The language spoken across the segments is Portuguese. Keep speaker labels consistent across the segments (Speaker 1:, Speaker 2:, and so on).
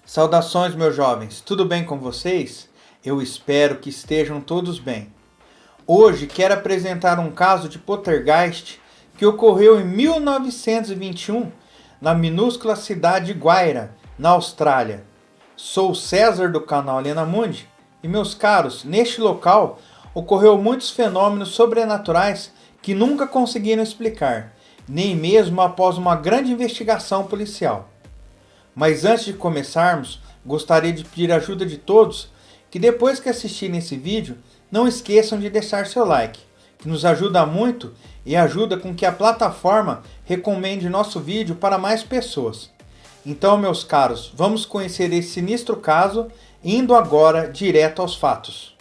Speaker 1: Saudações, meus jovens, tudo bem com vocês? Eu espero que estejam todos bem. Hoje quero apresentar um caso de poltergeist que ocorreu em 1921 na minúscula cidade de Guaira, na Austrália. Sou César do canal Lena Mundi e, meus caros, neste local ocorreu muitos fenômenos sobrenaturais que nunca conseguiram explicar, nem mesmo após uma grande investigação policial. Mas antes de começarmos, gostaria de pedir a ajuda de todos que depois que assistirem esse vídeo, não esqueçam de deixar seu like, que nos ajuda muito e ajuda com que a plataforma recomende nosso vídeo para mais pessoas. Então, meus caros, vamos conhecer esse sinistro caso, indo agora direto aos fatos.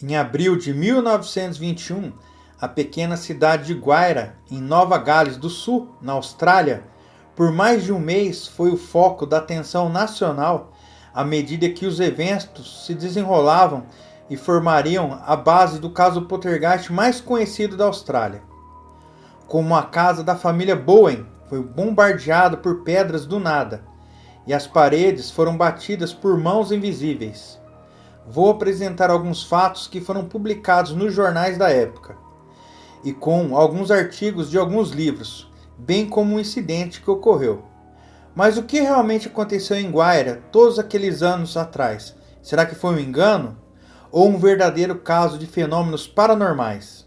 Speaker 1: Em abril de 1921, a pequena cidade de Guaira, em Nova Gales do Sul, na Austrália, por mais de um mês foi o foco da atenção nacional à medida que os eventos se desenrolavam e formariam a base do caso poltergeist mais conhecido da Austrália. Como a casa da família Bowen foi bombardeada por pedras do nada e as paredes foram batidas por mãos invisíveis. Vou apresentar alguns fatos que foram publicados nos jornais da época e com alguns artigos de alguns livros, bem como um incidente que ocorreu. Mas o que realmente aconteceu em Guaira todos aqueles anos atrás? Será que foi um engano ou um verdadeiro caso de fenômenos paranormais?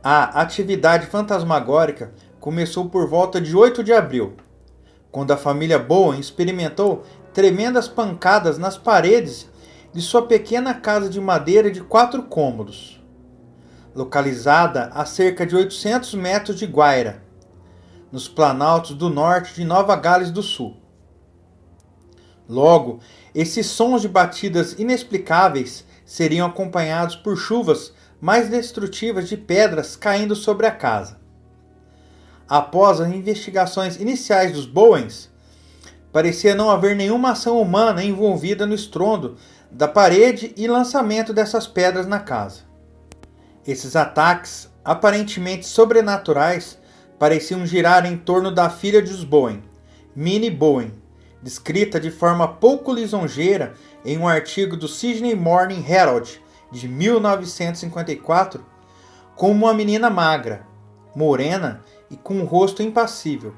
Speaker 1: A atividade fantasmagórica começou por volta de 8 de abril, quando a família Bowen experimentou tremendas pancadas nas paredes de sua pequena casa de madeira de 4 cômodos, localizada a cerca de 800 metros de Guaira, nos planaltos do norte de Nova Gales do Sul. Logo, esses sons de batidas inexplicáveis seriam acompanhados por chuvas mais destrutivas de pedras caindo sobre a casa. Após as investigações iniciais dos Bowens, parecia não haver nenhuma ação humana envolvida no estrondo da parede e lançamento dessas pedras na casa. Esses ataques, aparentemente sobrenaturais, pareciam girar em torno da filha dos Bowen, Minnie Bowen, descrita de forma pouco lisonjeira em um artigo do Sydney Morning Herald de 1954, como uma menina magra, morena e com um rosto impassível,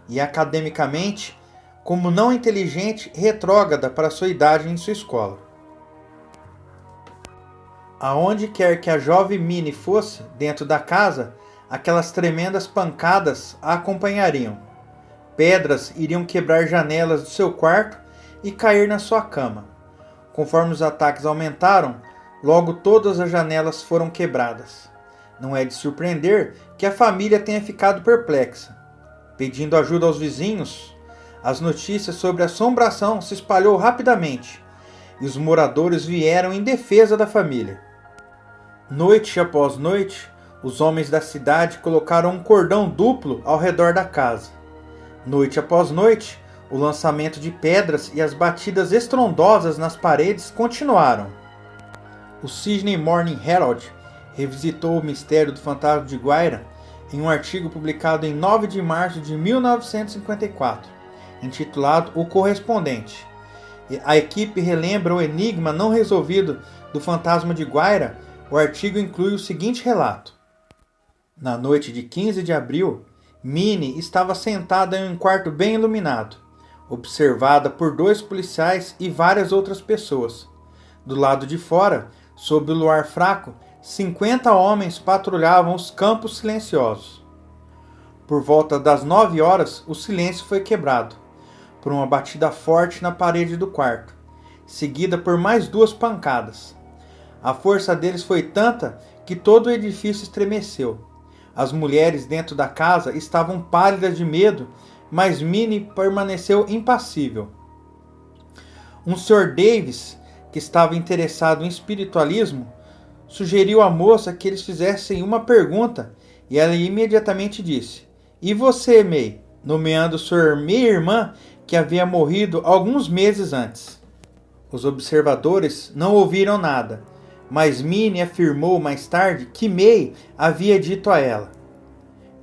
Speaker 1: e academicamente como não inteligente e retrógrada para sua idade em sua escola. Aonde quer que a jovem Minnie fosse, dentro da casa, aquelas tremendas pancadas a acompanhariam. Pedras iriam quebrar janelas do seu quarto e cair na sua cama. Conforme os ataques aumentaram, logo todas as janelas foram quebradas. Não é de surpreender que a família tenha ficado perplexa. Pedindo ajuda aos vizinhos, as notícias sobre a assombração se espalhou rapidamente e os moradores vieram em defesa da família. Noite após noite, os homens da cidade colocaram um cordão duplo ao redor da casa. Noite após noite, o lançamento de pedras e as batidas estrondosas nas paredes continuaram. O Sydney Morning Herald revisitou o mistério do fantasma de Guaira em um artigo publicado em 9 de março de 1954, intitulado O Correspondente. A equipe relembra o enigma não resolvido do fantasma de Guaira. O artigo inclui o seguinte relato. Na noite de 15 de abril, Minnie estava sentada em um quarto bem iluminado, observada por 2 policiais e várias outras pessoas. Do lado de fora, sob o luar fraco, 50 homens patrulhavam os campos silenciosos. Por volta das 9 horas, o silêncio foi quebrado por uma batida forte na parede do quarto, seguida por mais 2 pancadas. A força deles foi tanta que todo o edifício estremeceu. As mulheres dentro da casa estavam pálidas de medo, mas Minnie permaneceu impassível. Um Sr. Davis, que estava interessado em espiritualismo, sugeriu à moça que eles fizessem uma pergunta e ela imediatamente disse: "E você, May?", nomeando sua meia-irmã que havia morrido alguns meses antes. Os observadores não ouviram nada, mas Minnie afirmou mais tarde que May havia dito a ela: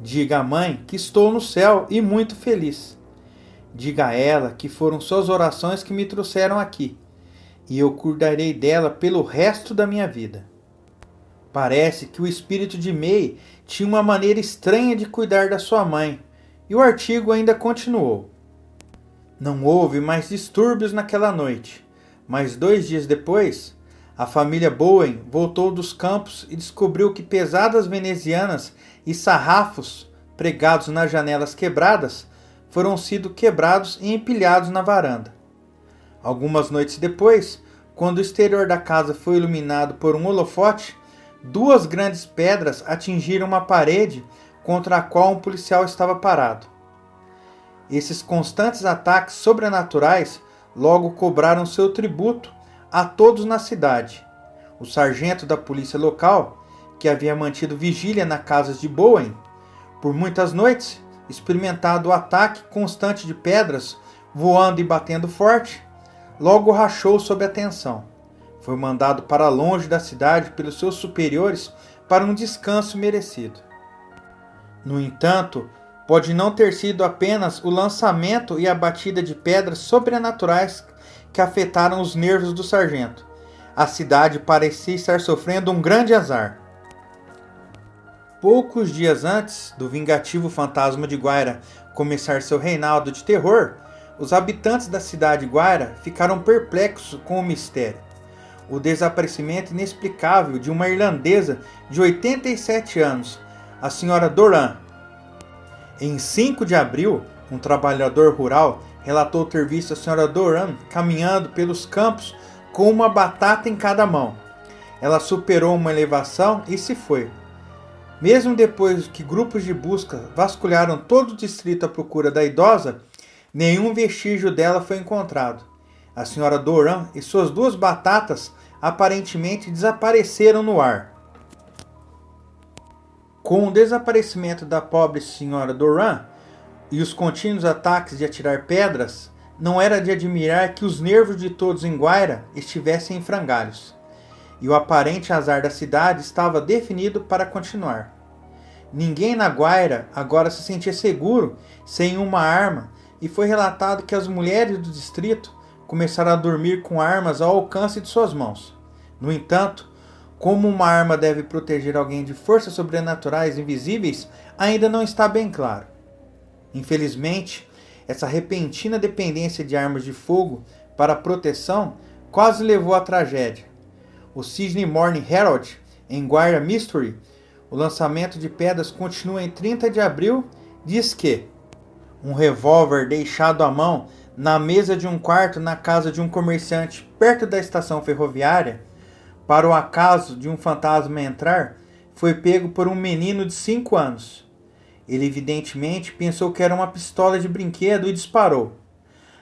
Speaker 1: "Diga à mãe que estou no céu e muito feliz. Diga a ela que foram suas orações que me trouxeram aqui, e eu cuidarei dela pelo resto da minha vida." Parece que o espírito de May tinha uma maneira estranha de cuidar da sua mãe, e o artigo ainda continuou. Não houve mais distúrbios naquela noite, mas 2 dias depois, a família Bowen voltou dos campos e descobriu que pesadas venezianas e sarrafos pregados nas janelas quebradas foram sido quebrados e empilhados na varanda. Algumas noites depois, quando o exterior da casa foi iluminado por um holofote, 2 grandes pedras atingiram uma parede contra a qual um policial estava parado. Esses constantes ataques sobrenaturais logo cobraram seu tributo a todos na cidade. O sargento da polícia local, que havia mantido vigília na casa de Bowen por muitas noites, experimentado o ataque constante de pedras voando e batendo forte, logo rachou sob a tensão. Foi mandado para longe da cidade pelos seus superiores para um descanso merecido. No entanto, pode não ter sido apenas o lançamento e a batida de pedras sobrenaturais que afetaram os nervos do sargento. A cidade parecia estar sofrendo um grande azar. Poucos dias antes do vingativo fantasma de Guaira começar seu reinado de terror, os habitantes da cidade de Guaira ficaram perplexos com o mistério. O desaparecimento inexplicável de uma irlandesa de 87 anos, a senhora Doran. Em 5 de abril, um trabalhador rural relatou ter visto a senhora Doran caminhando pelos campos com uma batata em cada mão. Ela superou uma elevação e se foi. Mesmo depois que grupos de busca vasculharam todo o distrito à procura da idosa, nenhum vestígio dela foi encontrado. A senhora Doran e suas 2 batatas aparentemente desapareceram no ar. Com o desaparecimento da pobre senhora Doran e os contínuos ataques de atirar pedras, não era de admirar que os nervos de todos em Guaira estivessem em frangalhos. E o aparente azar da cidade estava definido para continuar. Ninguém na Guaira agora se sentia seguro sem uma arma, e foi relatado que as mulheres do distrito começaram a dormir com armas ao alcance de suas mãos. No entanto, como uma arma deve proteger alguém de forças sobrenaturais invisíveis, ainda não está bem claro. Infelizmente, essa repentina dependência de armas de fogo para proteção quase levou à tragédia. O Sydney Morning Herald, em Guaira Mystery, o lançamento de pedras continua em 30 de abril, diz que um revólver deixado à mão na mesa de um quarto na casa de um comerciante perto da estação ferroviária, para o acaso de um fantasma entrar, foi pego por um menino de 5 anos. Ele evidentemente pensou que era uma pistola de brinquedo e disparou.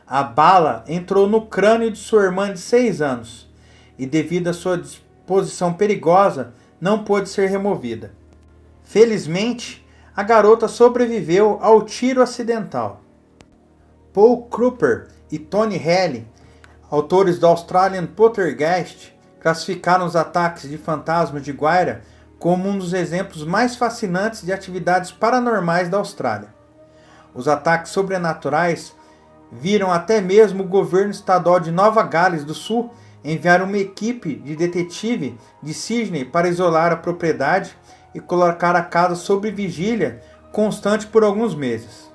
Speaker 1: A bala entrou no crânio de sua irmã de 6 anos e, devido à sua disposição perigosa, não pôde ser removida. Felizmente, a garota sobreviveu ao tiro acidental. Paul Cropper e Tony Haley, autores do Australian Poltergeist, classificaram os ataques de fantasmas de Guaira como um dos exemplos mais fascinantes de atividades paranormais da Austrália. Os ataques sobrenaturais viram até mesmo o governo estadual de Nova Gales do Sul enviar uma equipe de detetive de Sydney para isolar a propriedade e colocar a casa sob vigília constante por alguns meses.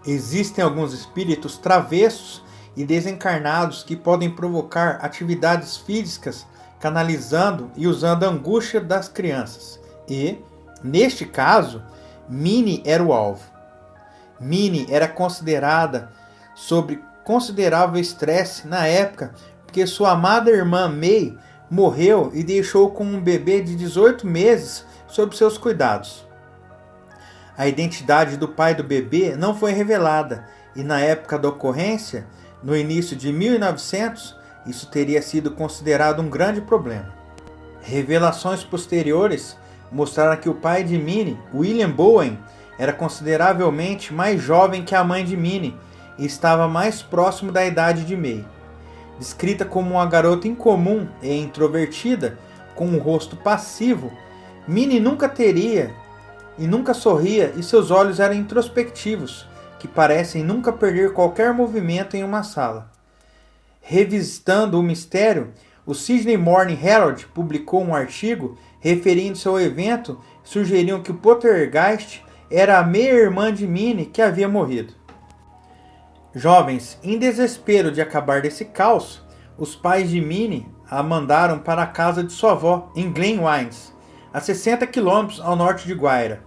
Speaker 1: Existem alguns espíritos travessos e desencarnados que podem provocar atividades físicas canalizando e usando a angústia das crianças. E, neste caso, Minnie era o alvo. Minnie era considerada sob considerável estresse na época porque sua amada irmã May morreu e deixou com um bebê de 18 meses sob seus cuidados. A identidade do pai do bebê não foi revelada e na época da ocorrência, no início de 1900, isso teria sido considerado um grande problema. Revelações posteriores mostraram que o pai de Minnie, William Bowen, era consideravelmente mais jovem que a mãe de Minnie e estava mais próximo da idade de May. Descrita como uma garota incomum e introvertida, com um rosto passivo, Minnie nunca teria e nunca sorria e seus olhos eram introspectivos, que parecem nunca perder qualquer movimento em uma sala. Revisitando o mistério, o Sydney Morning Herald publicou um artigo referindo-se ao evento e sugeriam que o poltergeist era a meia-irmã de Minnie que havia morrido. Jovens, em desespero de acabar desse caos, os pais de Minnie a mandaram para a casa de sua avó, em Glenwines, a 60 km ao norte de Guaira.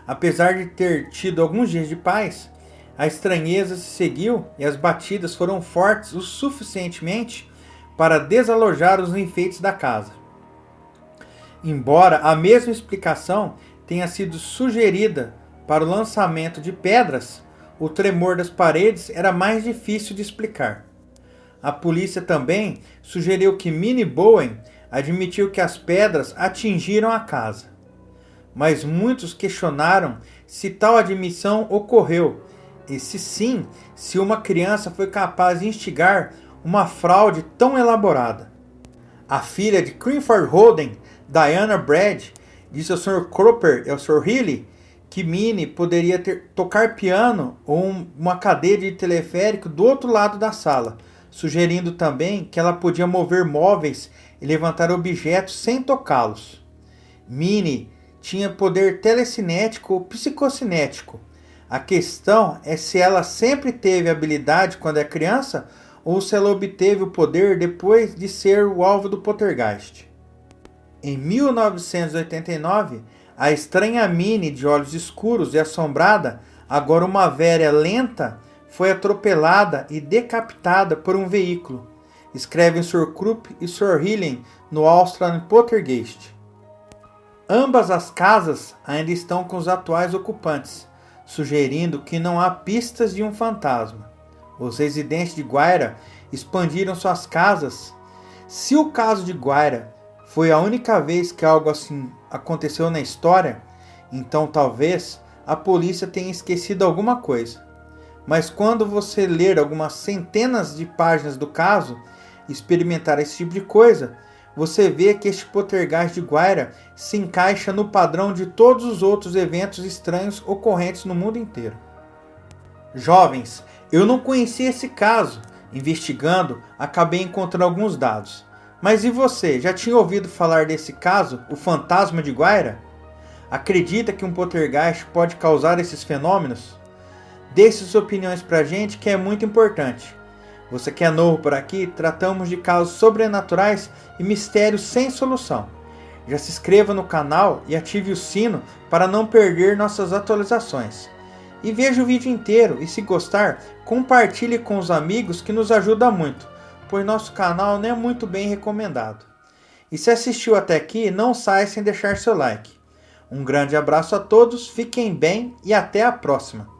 Speaker 1: Apesar de ter tido alguns dias de paz, a estranheza se seguiu e as batidas foram fortes o suficientemente para desalojar os enfeites da casa. Embora a mesma explicação tenha sido sugerida para o lançamento de pedras, o tremor das paredes era mais difícil de explicar. A polícia também sugeriu que Minnie Bowen admitiu que as pedras atingiram a casa. Mas muitos questionaram se tal admissão ocorreu e, se sim, se uma criança foi capaz de instigar uma fraude tão elaborada. A filha de Cranford Holden, Diana Brad, disse ao Sr. Cropper e ao Sr. Healy que Minnie poderia tocar piano ou uma cadeira de teleférico do outro lado da sala, sugerindo também que ela podia mover móveis e levantar objetos sem tocá-los. Minnie tinha poder telecinético ou psicocinético. A questão é se ela sempre teve habilidade quando é criança ou se ela obteve o poder depois de ser o alvo do poltergeist. Em 1989, a estranha Minnie de olhos escuros e assombrada, agora uma velha lenta, foi atropelada e decapitada por um veículo, escrevem Sr. Krupp e Sr. Healy no Australian Poltergeist. Ambas as casas ainda estão com os atuais ocupantes, sugerindo que não há pistas de um fantasma. Os residentes de Guaira expandiram suas casas. Se o caso de Guaira foi a única vez que algo assim aconteceu na história, então talvez a polícia tenha esquecido alguma coisa. Mas quando você ler algumas centenas de páginas do caso e experimentar esse tipo de coisa, você vê que este poltergeist de Guaira se encaixa no padrão de todos os outros eventos estranhos ocorrentes no mundo inteiro. Jovens, eu não conhecia esse caso. Investigando, acabei encontrando alguns dados. Mas e você, já tinha ouvido falar desse caso, o fantasma de Guaira? Acredita que um poltergeist pode causar esses fenômenos? Deixe suas opiniões pra gente, que é muito importante. Você que é novo por aqui, tratamos de casos sobrenaturais e mistérios sem solução. Já se inscreva no canal e ative o sino para não perder nossas atualizações. E veja o vídeo inteiro e, se gostar, compartilhe com os amigos, que nos ajuda muito, pois nosso canal não é muito bem recomendado. E se assistiu até aqui, não saia sem deixar seu like. Um grande abraço a todos, fiquem bem e até a próxima!